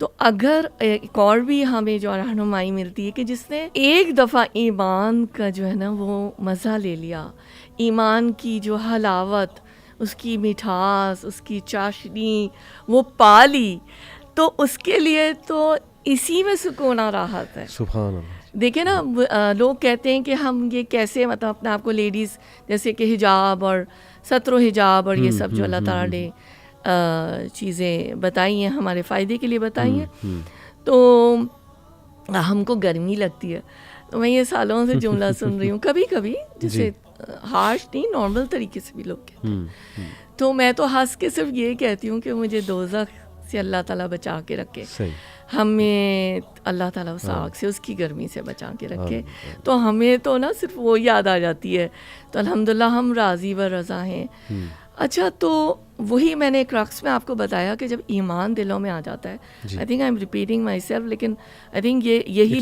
تو اگر ایک اور بھی ہمیں جو رہنمائی ملتی ہے کہ جس نے ایک دفعہ ایمان کا جو ہے نا وہ مزہ لے لیا، ایمان کی جو حلاوت، اس کی مٹھاس، اس کی چاشنی وہ پا لی، تو اس کے لیے تو اسی میں سکون اور راحت ہے. سبحان اللہ. دیکھیں نا، لوگ کہتے ہیں کہ ہم یہ کیسے مطلب اپنے آپ کو لیڈیز جیسے کہ حجاب اور ستر و حجاب اور یہ سب جو اللہ تعالیٰ نے چیزیں بتائی ہیں ہمارے فائدے کے لیے بتائی ہیں، تو ہم کو گرمی لگتی ہے. تو میں یہ سالوں سے جملہ سن رہی ہوں، کبھی کبھی جیسے ہارش نہیں، نارمل طریقے سے بھی لوگ کہتے ہیں. تو میں تو ہنس کے صرف یہ کہتی ہوں کہ مجھے دوزخ سے اللہ تعالیٰ بچا کے رکھے، ہمیں اللہ تعالیٰ اس آگ سے، اس کی گرمی سے بچا کے رکھے. تو ہمیں تو نا صرف وہ یاد آ جاتی ہے. تو الحمدللہ ہم راضی و رضا ہیں. اچھا، تو وہی میں نے کرکس میں آپ کو بتایا کہ جب ایمان دلوں میں آ جاتا ہے، I think I am repeating my self, لیکن آئی تھنک یہی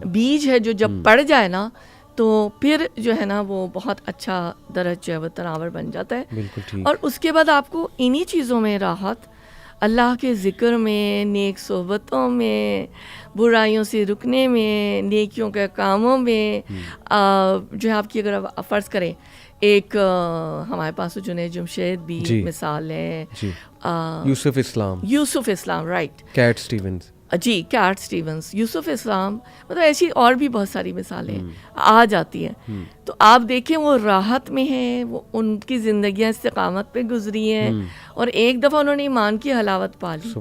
بیج ہے جو جب پڑ جائے نا تو پھر جو ہے نا وہ بہت اچھا درج جو ہے وہ تناور بن جاتا ہے. اور اس کے بعد آپ کو انہی چیزوں میں راحت، اللہ کے ذکر میں، نیک صحبتوں میں، برائیوں سے رکنے میں، نیکیوں کے کاموں میں، جو ہے آپ کی اگر فرض کریں ایک ہمارے پاس جنید جمشید بھی مثال ہے، یوسف اسلام رائٹ، کیٹ اسٹیونز، جی کیٹ اسٹیونز، یوسف اسلام، مطلب ایسی اور بھی بہت ساری مثالیں آ جاتی ہیں. تو آپ دیکھیں وہ راحت میں ہیں، وہ ان کی زندگیاں استقامت پہ گزری ہیں، اور ایک دفعہ انہوں نے ایمان کی حلاوت پا لی.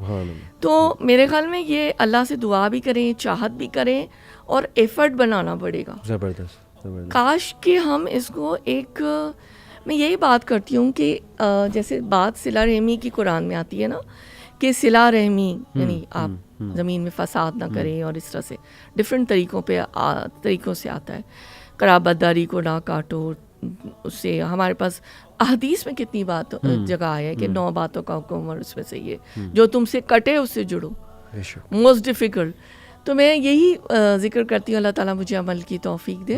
تو میرے خیال میں یہ اللہ سے دعا بھی کریں، چاہت بھی کریں، اور ایفرٹ بنانا پڑے گا. زبردست. کاش کہ ہم اس کو ایک، میں یہی بات کرتی ہوں کہ جیسے بات صلہ رحمی کی قرآن میں آتی ہے نا کہ صلہ رحمی یعنی آپ زمین میں فساد نہ کریں، اور اس طرح سے ڈفرینٹ طریقوں سے آتا ہے. قرابت داری کو نہ کاٹو، اس سے ہمارے پاس احادیث میں کتنی بات جگہ آیا ہے کہ 9 باتوں کا حکم، اور اس میں سے یہ جو تم سے کٹے اس سے جڑو، موسٹ ڈیفیکلٹ. تو میں یہی ذکر کرتی ہوں اللہ تعالیٰ مجھے عمل کی توفیق دے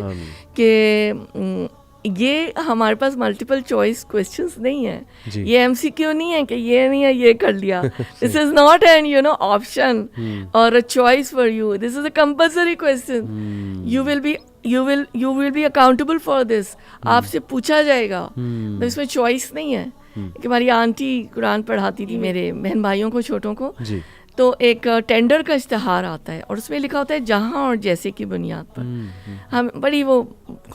کہ یہ ہمارے پاس ملٹیپل چوائس کویسچنس نہیں ہیں، یہ ایم سی کیو نہیں ہے کہ یہ نہیں ہے یہ کر لیا. This is not an option اور choice for you, this is a compulsory question. You will be accountable for this, آپ سے پوچھا جائے گا. تو اس میں چوائس نہیں ہے. کہ ہماری آنٹی قرآن پڑھاتی تھی میرے بہن بھائیوں کو، چھوٹوں کو، تو ایک ٹینڈر کا اشتہار آتا ہے اور اس میں لکھا ہوتا ہے جہاں اور جیسے کی بنیاد پر. ہم بڑی وہ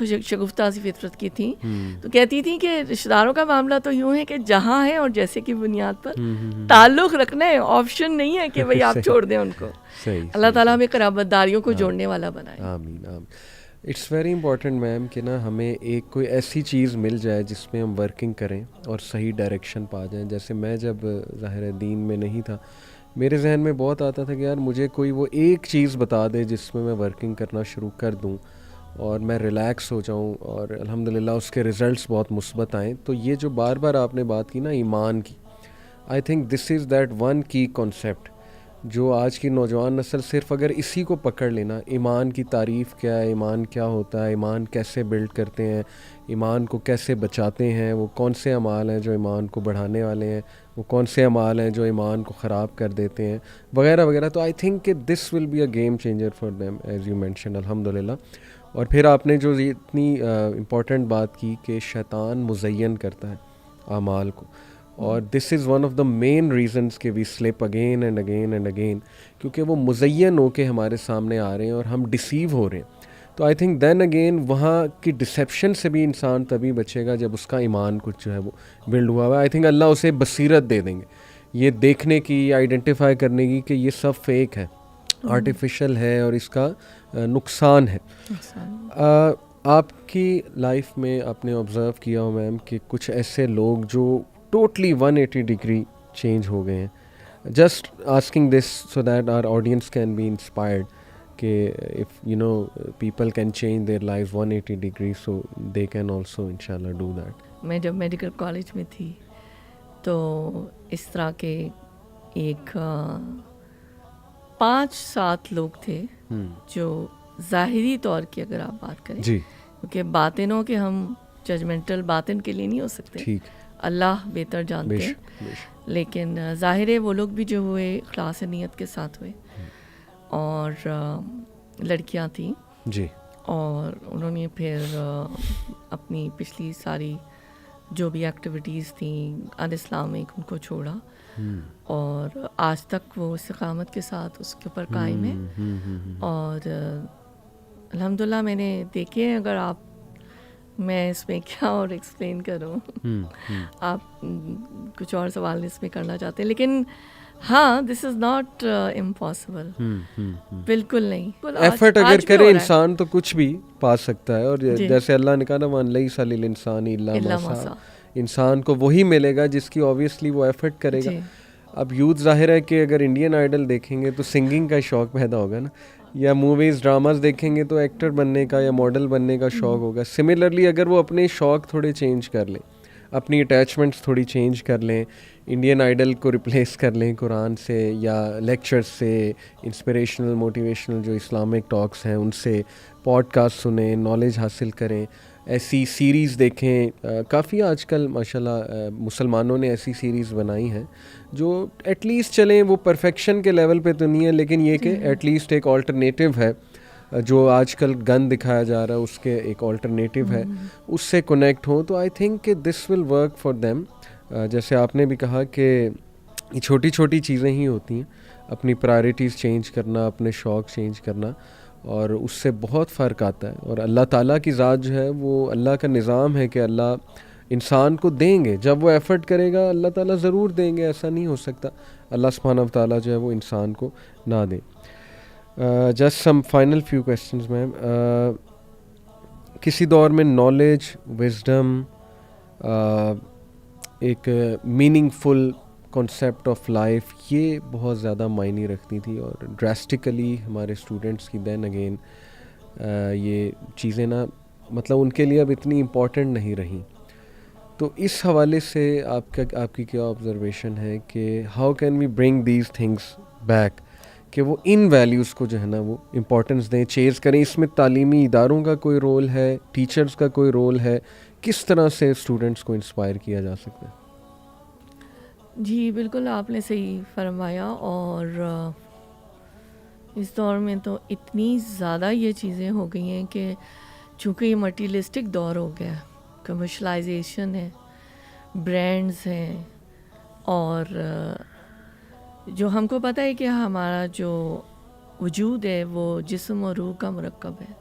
شگفتہ سی فطرت کی تھیں، تو کہتی تھیں کہ رشتہ داروں کا معاملہ تو یوں ہے کہ جہاں ہے اور جیسے کی بنیاد پر تعلق رکھنا ہے، آپشن نہیں ہے کہ بھائی آپ چھوڑ دیں ان کو. اللہ تعالیٰ ہمیں قرابت داریوں کو جوڑنے والا بنائے. آمین آمین. اٹس ویری امپورٹنٹ میم کہ نا ہمیں ایک کوئی ایسی چیز مل جائے جس میں ہم ورکنگ کریں اور صحیح ڈائریکشن پا جائیں. جیسے میں جب ظاہر دین میں نہیں تھا، میرے ذہن میں بہت آتا تھا کہ یار مجھے کوئی وہ ایک چیز بتا دے جس میں ورکنگ کرنا شروع کر دوں اور میں ریلیکس ہو جاؤں، اور الحمدللہ اس کے ریزلٹس بہت مثبت آئیں. تو یہ جو بار بار آپ نے بات کی نا ایمان کی، I think this is that one کی کانسیپٹ جو آج کی نوجوان نسل صرف اگر اسی کو پکڑ لینا، ایمان کی تعریف کیا ہے، ایمان کیا ہوتا ہے، ایمان کیسے بلڈ کرتے ہیں، ایمان کو کیسے بچاتے ہیں، وہ کون سے اعمال ہیں جو ایمان کو بڑھانے والے ہیں، وہ کون سے اعمال ہیں جو ایمان کو خراب کر دیتے ہیں، وغیرہ وغیرہ. تو آئی تھنک کہ this will be a game changer for them as you mention الحمدللہ. اور پھر آپ نے جو اتنی امپورٹنٹ بات کی کہ شیطان مزین کرتا ہے اعمال کو، اور this is one of the main reasons کہ we slip again and again and again, کیونکہ وہ مزین ہو کے ہمارے سامنے آ رہے ہیں اور ہم ڈسیو ہو رہے ہیں. تو آئی تھنک دین اگین وہاں کی ڈسیپشن سے بھی انسان تبھی بچے گا جب اس کا ایمان کچھ جو ہے وہ بلڈ ہوا ہوا ہے. آئی تھنک اللہ اسے بصیرت دے دیں گے یہ دیکھنے کی، آئیڈینٹیفائی کرنے کی کہ یہ سب فیک ہے، آرٹیفیشل ہے اور اس کا نقصان ہے. آپ کی لائف میں آپ نے آبزرو کیا ہو میم کہ کچھ ایسے لوگ جو ٹوٹلی 180 ڈگری چینج ہو گئے ہیں. Just asking this so that our audience can be inspired کہ if you know people can change their life 180 degree so they can also انشاءاللہ ڈو دیٹ. میں جب میڈیکل کالج میں تھی تو اس طرح کے ایک 5-7 لوگ تھے جو ظاہری طور کی اگر آپ بات کریں، جی، کیونکہ باطنوں کے ہم ججمنٹل باطن کے لیے نہیں ہو سکتے، ٹھیک، اللہ بہتر جانتے ہیں. لیکن ظاہر ہے وہ لوگ بھی جو ہوئے اخلاص نیت کے ساتھ ہوئے, اور لڑکیاں تھیں جی, اور انہوں نے پھر اپنی پچھلی ساری جو بھی ایکٹیویٹیز تھیں ان اسلامک ان کو چھوڑا, اور آج تک وہ استقامت کے ساتھ اس کے اوپر قائم ہے. اور الحمدللہ میں نے دیکھے ہیں, اگر آپ, میں اس میں کیا اور ایکسپلین کروں, آپ کچھ اور سوال اس میں کرنا چاہتے ہیں, لیکن ہاں دس از ناٹ امپاسبل, بالکل نہیں. ایفرٹ اگر کرے انسان تو کچھ بھی پا سکتا ہے, اور جیسے اللہ نے کہا نا وَأَن لَيْسَ لِلْإِنسَانِ إِلَّا مَا سَعَىٰ, انسان کو وہی ملے گا جس کی اوبیسلی وہ ایفرٹ کرے گا. اب یوتھ ظاہر ہے کہ اگر انڈین آئیڈل دیکھیں گے تو سنگنگ کا شوق پیدا ہوگا نا, یا موویز ڈراماز دیکھیں گے تو ایکٹر بننے کا یا ماڈل بننے کا شوق ہوگا. سملرلی اگر وہ اپنے شوق تھوڑے چینج کر لیں, اپنی اٹیچمنٹس تھوڑی چینج کر لیں, انڈین آئیڈل کو ریپلیس کر لیں قرآن سے یا لیکچرز سے, انسپریشنل موٹیویشنل جو اسلامک ٹاکس ہیں ان سے, پوڈ کاسٹ سنیں, نالج حاصل کریں, ایسی سیریز دیکھیں. کافی آج کل ماشاءاللہ مسلمانوں نے ایسی سیریز بنائی ہیں جو ایٹ لیسٹ چلیں, وہ پرفیکشن کے لیول پہ تو نہیں ہے, لیکن یہ کہ ایٹ لیسٹ ایک آلٹرنیٹیو ہے. جو آج کل گن دکھایا جا رہا ہے اس کے ایک آلٹرنیٹیو ہے, اس سے کنیکٹ ہوں. تو آئی تھنک کہ this will work for them. جیسے آپ نے بھی کہا کہ یہ چھوٹی چھوٹی چیزیں ہی ہوتی ہیں, اپنی پرائرٹیز چینج کرنا, اپنے شوق چینج کرنا, اور اس سے بہت فرق آتا ہے. اور اللہ تعالیٰ کی ذات جو ہے وہ اللہ کا نظام ہے کہ اللہ انسان کو دیں گے, جب وہ ایفرٹ کرے گا اللہ تعالیٰ ضرور دیں گے, ایسا نہیں ہو سکتا اللہ سبحانہ و تعالیٰ جو ہے وہ انسان کو نہ دیں. Just some final few questions ma'am. کسی دور میں نالج, وزڈم ایک meaningful concept of life, یہ بہت زیادہ معنی رکھتی تھی, اور ڈراسٹیکلی ہمارے اسٹوڈنٹس کی دین اگین یہ چیزیں نا مطلب ان کے لیے اب اتنی امپورٹنٹ نہیں رہیں. تو اس حوالے سے آپ کی کیا آبزرویشن ہے کہ how can we bring these things back, کہ وہ ان ویلیوز کو جو ہے نا وہ امپورٹنس دیں, چیز کریں. اس میں تعلیمی اداروں کا کوئی رول ہے, ٹیچرز کا کوئی رول ہے, کس طرح سے اسٹوڈنٹس کو انسپائر کیا جا سکتا ہے؟ جی بالکل آپ نے صحیح فرمایا. اور اس دور میں تو اتنی زیادہ یہ چیزیں ہو گئی ہیں کہ چونکہ یہ مٹیریلسٹک دور ہو گیا, کمرشلائزیشن ہے, برانڈز ہیں, اور جو ہم کو پتہ ہے کہ ہمارا جو وجود ہے وہ جسم اور روح کا مرکب ہے.